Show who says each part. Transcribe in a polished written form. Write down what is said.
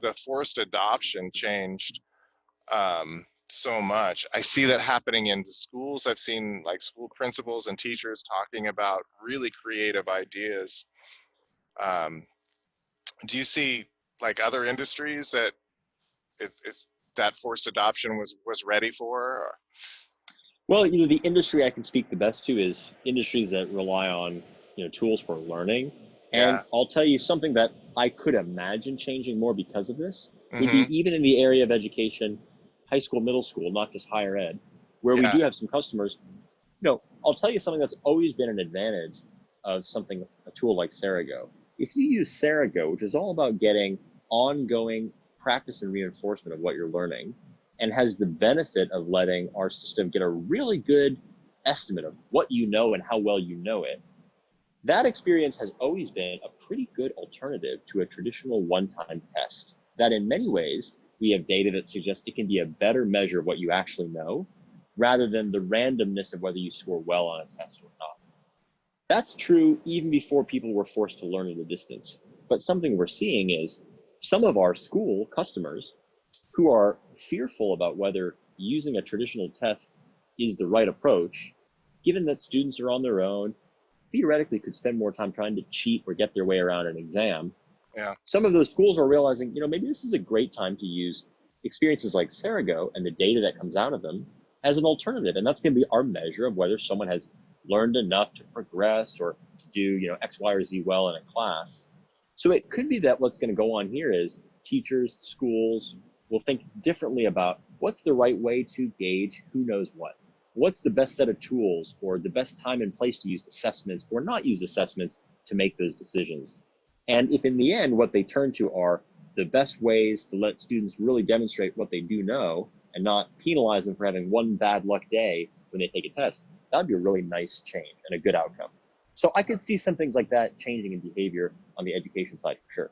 Speaker 1: the forced adoption changed so much. I see that happening in the schools. I've seen like school principals and teachers talking about really creative ideas. Um, do you see like other industries that that forced adoption was ready for? Or?
Speaker 2: Well, the industry I can speak the best to is industries that rely on, tools for learning. And
Speaker 1: Yeah.
Speaker 2: I'll tell you something that I could imagine changing more because of this. Would be
Speaker 1: Mm-hmm.
Speaker 2: even in the area of education, high school, middle school, not just higher ed, where we
Speaker 1: Yeah.
Speaker 2: do have some customers. I'll tell you something that's always been an advantage of a tool like Cerego. If you use Cerego, which is all about getting ongoing practice and reinforcement of what you're learning, and has the benefit of letting our system get a really good estimate of what you know and how well you know it, that experience has always been a pretty good alternative to a traditional one-time test. That in many ways, we have data that suggests it can be a better measure of what you actually know rather than the randomness of whether you score well on a test or not. That's true even before people were forced to learn at a distance. But something we're seeing is some of our school customers who are fearful about whether using a traditional test is the right approach, given that students are on their own, theoretically could spend more time trying to cheat or get their way around an exam.
Speaker 1: Yeah.
Speaker 2: Some of those schools are realizing, maybe this is a great time to use experiences like Cerego and the data that comes out of them as an alternative. And that's going to be our measure of whether someone has learned enough to progress or to do, X, Y, or Z well in a class. So it could be that what's going to go on here is teachers, schools will think differently about what's the right way to gauge who knows what. What's the best set of tools or the best time and place to use assessments or not use assessments to make those decisions? And if in the end, what they turn to are the best ways to let students really demonstrate what they do know and not penalize them for having one bad luck day when they take a test, that'd be a really nice change and a good outcome. So I could see some things like that changing in behavior on the education side for sure.